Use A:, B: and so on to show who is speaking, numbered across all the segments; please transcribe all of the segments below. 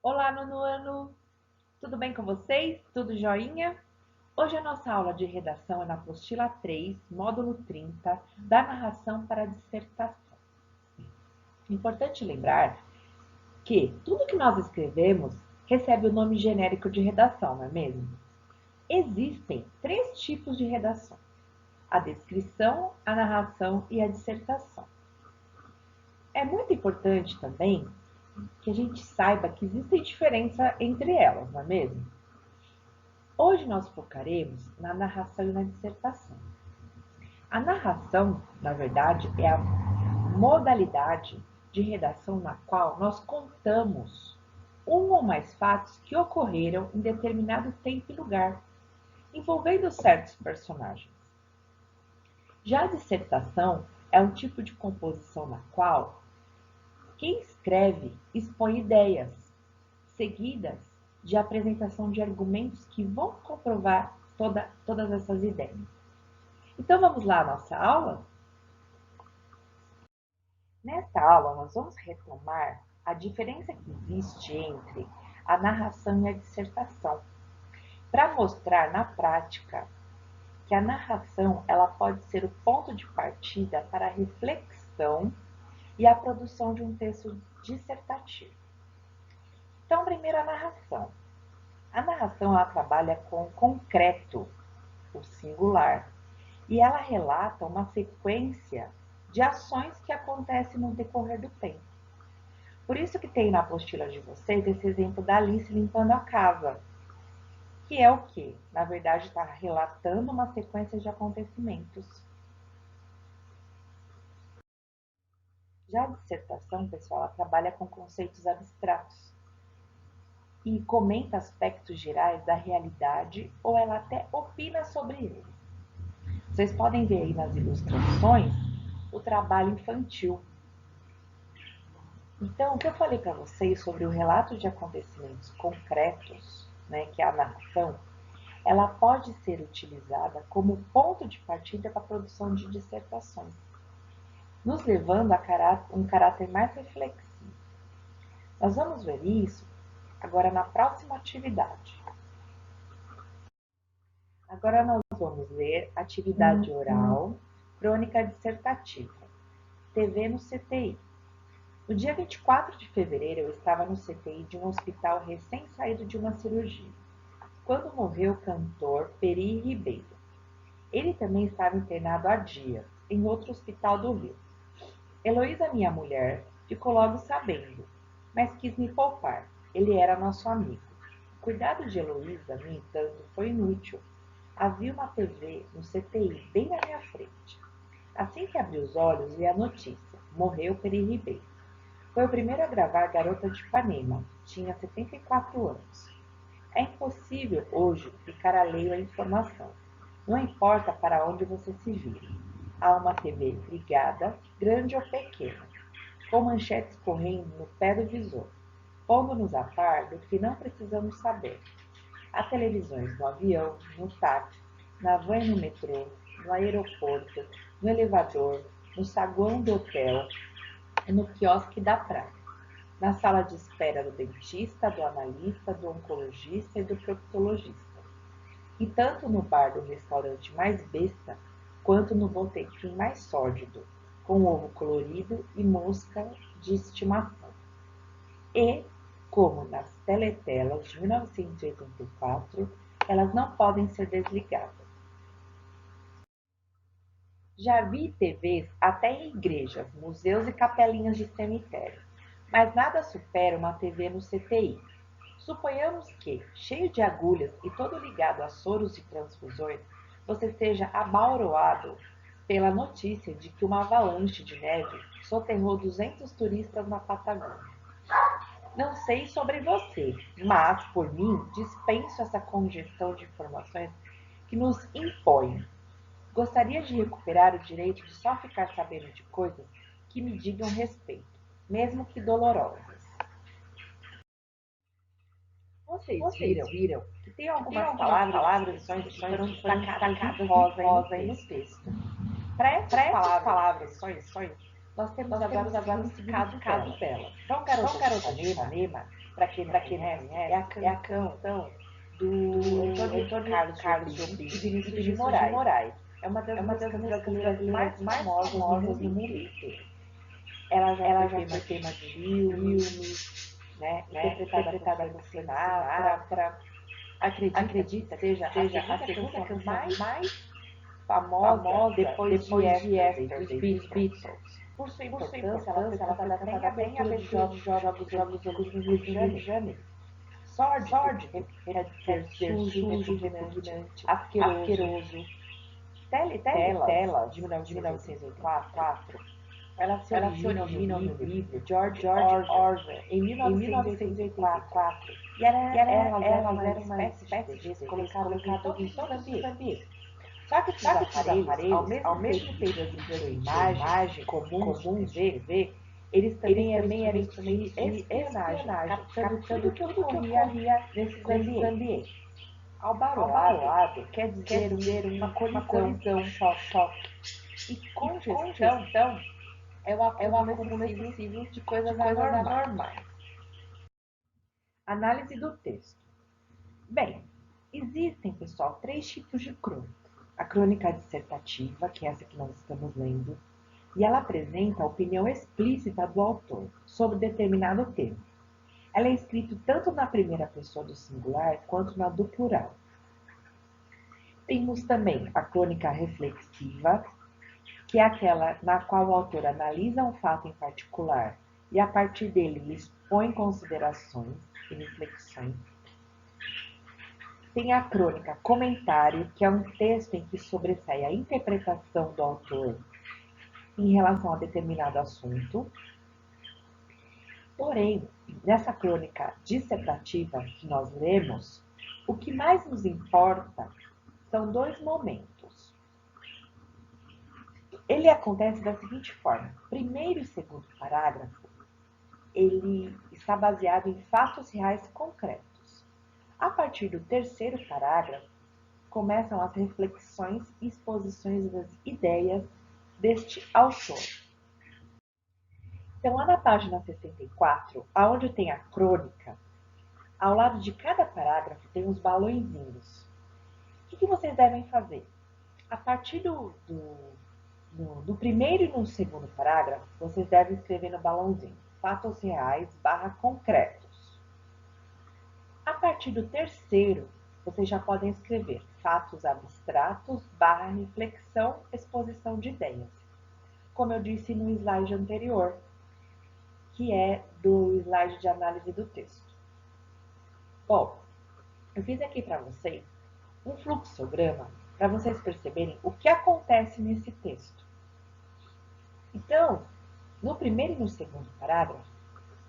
A: Olá, nono ano! Tudo bem com vocês? Tudo joinha? Hoje a nossa aula de redação é na apostila 3, módulo 30, da narração para a dissertação. Importante lembrar que tudo que nós escrevemos recebe o nome genérico de redação, não é mesmo? Existem três tipos de redação: a descrição, a narração e a dissertação. É muito importante também que a gente saiba que existem diferenças entre elas, não é mesmo? Hoje nós focaremos na narração e na dissertação. A narração, na verdade, é a modalidade de redação na qual nós contamos um ou mais fatos que ocorreram em determinado tempo e lugar, envolvendo certos personagens. Já a dissertação é um tipo de composição na qual quem escreve expõe ideias, seguidas de apresentação de argumentos que vão comprovar todas essas ideias. Então vamos lá à nossa aula? Nesta aula nós vamos retomar a diferença que existe entre a narração e a dissertação, para mostrar na prática que a narração ela pode ser o ponto de partida para a reflexão e a produção de um texto dissertativo. Então, primeiro a narração. A narração ela trabalha com concreto, o singular, e ela relata uma sequência de ações que acontecem no decorrer do tempo. Por isso que tem na apostila de vocês esse exemplo da Alice limpando a casa, que é o que? Na verdade, está relatando uma sequência de acontecimentos. Já a dissertação, pessoal, ela trabalha com conceitos abstratos e comenta aspectos gerais da realidade ou ela até opina sobre eles. Vocês podem ver aí nas ilustrações o trabalho infantil. Então, o que eu falei para vocês sobre o relato de acontecimentos concretos, né, que é a narração, ela pode ser utilizada como ponto de partida para a produção de dissertações, nos levando a um caráter mais reflexivo. Nós vamos ver isso agora na próxima atividade. Agora nós vamos ler atividade oral, crônica dissertativa, TV no CTI. No dia 24 de fevereiro, eu estava no CTI de um hospital recém-saído de uma cirurgia, quando morreu o cantor Peri Ribeiro. Ele também estava internado há dias, em outro hospital do Rio. Heloísa, minha mulher, ficou logo sabendo, mas quis me poupar. Ele era nosso amigo. O cuidado de Heloísa, no entanto, foi inútil. Havia uma TV no CTI bem na minha frente. Assim que abri os olhos, vi a notícia. Morreu Peri Ribeiro. Foi o primeiro a gravar Garota de Ipanema. Tinha 74 anos. É impossível hoje ficar alheio à informação. Não importa para onde você se vire. Há uma TV ligada, grande ou pequena, com manchetes correndo no pé do visor, pondo-nos a par do que não precisamos saber. Há televisões no avião, no táxi, na van e no metrô, no aeroporto, no elevador, no saguão do hotel e no quiosque da praia, na sala de espera do dentista, do analista, do oncologista e do proctologista. E tanto no bar do restaurante mais besta, quanto no botequim mais sórdido, com ovo colorido e mosca de estimação. E, como nas teletelas de 1984, elas não podem ser desligadas. Já vi TVs até em igrejas, museus e capelinhas de cemitério, mas nada supera uma TV no CTI. Suponhamos que, cheio de agulhas e todo ligado a soros e transfusões, você seja abauroado pela notícia de que uma avalanche de neve soterrou 200 turistas na Patagônia. Não sei sobre você, mas, por mim, dispenso essa congestão de informações que nos impõem. Gostaria de recuperar o direito de só ficar sabendo de coisas que me digam respeito, mesmo que dolorosas. Vocês viram que tem algumas palavras que foram destacadas em rosa aí no texto. Para essas palavras, nós temos agora o significado dela. Então, Garota de Ipanema, para quem não conhece, é a canção do Antônio Carlos Jobim e Vinícius de Moraes. É uma das músicas brasileiras mais famosas no mundo inteiro. Ela já foi tema de filmes, né? Interpretada por Sinatra. Acredita seja a segunda canção mais famosa depois de Yesterday, dos Beatles. Por sua importância, ela foi cantada até em abertura de Jogos Olímpicos no Rio de Janeiro. Sórdide quer dizer sujo, repugnante, asqueroso. Telas, de 1984, ela se origina no livro George Orwell, em 1984, e elas eram uma espécie de desenhos colocados em todos os ambientes. Só que esses aparelhos, ao mesmo tempo de transmitir imagens comuns de TV, eles também eram instrumentos de espionagem, captando tudo que ocorria nesses ambientes. Albaroado quer dizer uma colisão, choque. E congestão é o acúmulo excessivo de coisas anormais. Análise do texto. Bem, existem, pessoal, 3 tipos de crônica. A crônica dissertativa, que é essa que nós estamos lendo, e ela apresenta a opinião explícita do autor sobre determinado tema. Ela é escrita tanto na primeira pessoa do singular quanto na do plural. Temos também a crônica reflexiva, que é aquela na qual o autor analisa um fato em particular e a partir dele expõe considerações e reflexões. Tem a crônica comentário, que é um texto em que sobressai a interpretação do autor em relação a determinado assunto. Porém, nessa crônica dissertativa que nós lemos, o que mais nos importa são 2 momentos. Ele acontece da seguinte forma: primeiro e segundo parágrafo, ele está baseado em fatos reais concretos. A partir do terceiro parágrafo, começam as reflexões e exposições das ideias deste autor. Então, lá na página 64, aonde tem a crônica, ao lado de cada parágrafo tem uns balõezinhos. O que vocês devem fazer? A partir do primeiro e no segundo parágrafo, vocês devem escrever no balãozinho fatos reais / concretos. A partir do terceiro, vocês já podem escrever fatos abstratos / reflexão, exposição de ideias. Como eu disse no slide anterior, que é do slide de análise do texto. Bom, eu fiz aqui para vocês um fluxograma para vocês perceberem o que acontece nesse texto. Então, no primeiro e no segundo parágrafo,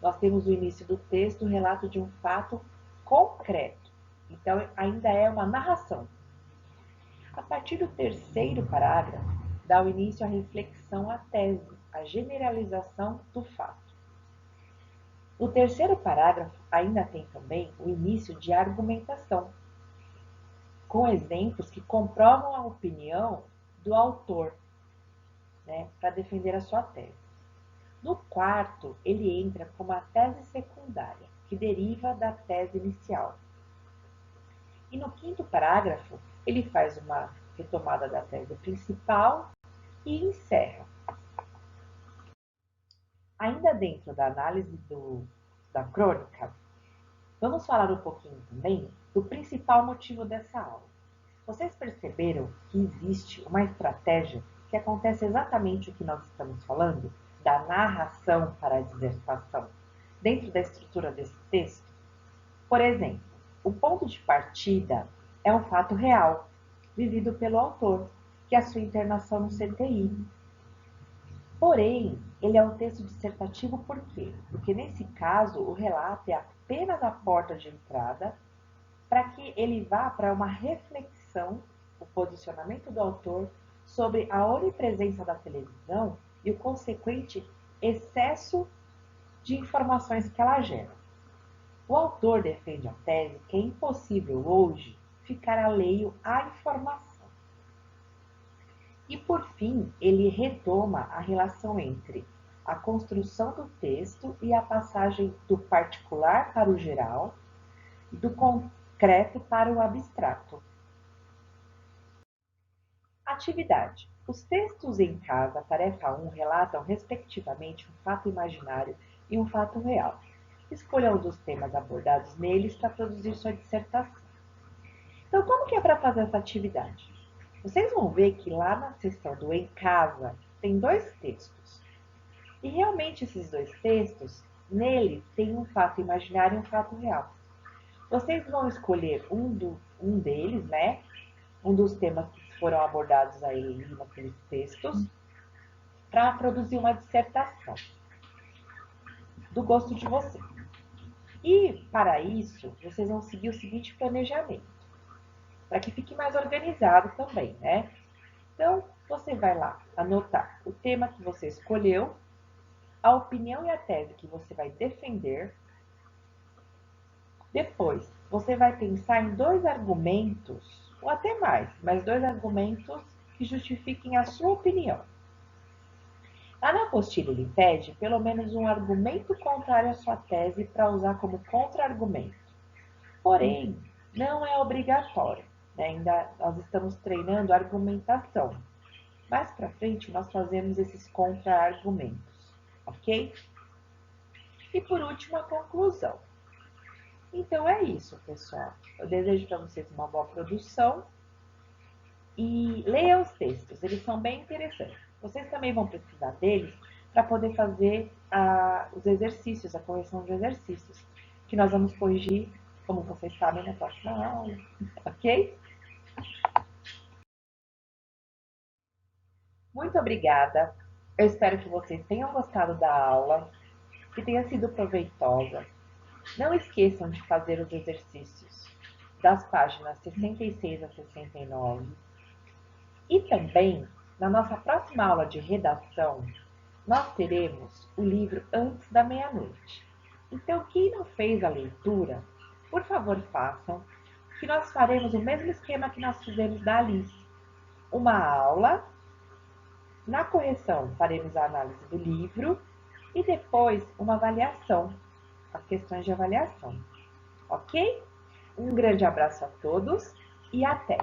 A: nós temos o início do texto, o relato de um fato concreto. Então, ainda é uma narração. A partir do terceiro parágrafo, dá o início à reflexão, à tese, à generalização do fato. No terceiro parágrafo, ainda tem também o início de argumentação, com exemplos que comprovam a opinião do autor, né, para defender a sua tese. No quarto, ele entra com uma tese secundária, que deriva da tese inicial. E no quinto parágrafo, ele faz uma retomada da tese principal e encerra. Ainda dentro da análise da crônica, vamos falar um pouquinho também do principal motivo dessa aula. Vocês perceberam que existe uma estratégia que acontece exatamente o que nós estamos falando, da narração para a dissertação, dentro da estrutura desse texto? Por exemplo, o ponto de partida é um fato real, vivido pelo autor, que é a sua internação no CTI. Porém, ele é um texto dissertativo por quê? Porque nesse caso, o relato é apenas a porta de entrada para que ele vá para uma reflexão, o posicionamento do autor sobre a onipresença da televisão e o consequente excesso de informações que ela gera. O autor defende a tese que é impossível hoje ficar alheio à informação. E, por fim, ele retoma a relação entre a construção do texto e a passagem do particular para o geral, do concreto para o abstrato. Atividade. Os textos em casa, tarefa 1, relatam respectivamente um fato imaginário e um fato real. Escolha um dos temas abordados neles para produzir sua dissertação. Então, como que é para fazer essa atividade? Vocês vão ver que lá na seção do Em Casa tem 2 textos. E realmente esses 2 textos, neles tem um fato imaginário e um fato real. Vocês vão escolher um deles, né? Um dos temas que foram abordados aí naqueles textos, para produzir uma dissertação do gosto de vocês. E para isso, vocês vão seguir o seguinte planejamento, para que fique mais organizado também, né? Então, você vai lá anotar o tema que você escolheu, a opinião e a tese que você vai defender. Depois, você vai pensar em 2 argumentos, ou até mais, mas 2 argumentos que justifiquem a sua opinião. Lá na apostila ele pede pelo menos um argumento contrário à sua tese para usar como contra-argumento. Porém, não é obrigatório, né? Ainda nós estamos treinando a argumentação. Mais para frente, nós fazemos esses contra-argumentos, ok? E por último, a conclusão. Então é isso, pessoal. Eu desejo para vocês uma boa produção e leiam os textos, eles são bem interessantes. Vocês também vão precisar deles para poder fazer os exercícios, a correção de exercícios, que nós vamos corrigir, como vocês sabem, na próxima aula, ok? Muito obrigada. Eu espero que vocês tenham gostado da aula, que tenha sido proveitosa. Não esqueçam de fazer os exercícios das páginas 66 a 69. E também, na nossa próxima aula de redação, nós teremos o livro Antes da Meia-Noite. Então, quem não fez a leitura, por favor, façam, que nós faremos o mesmo esquema que nós fizemos da Alice. Uma aula, na correção faremos a análise do livro e depois uma avaliação, as questões de avaliação. Ok? Um grande abraço a todos e até!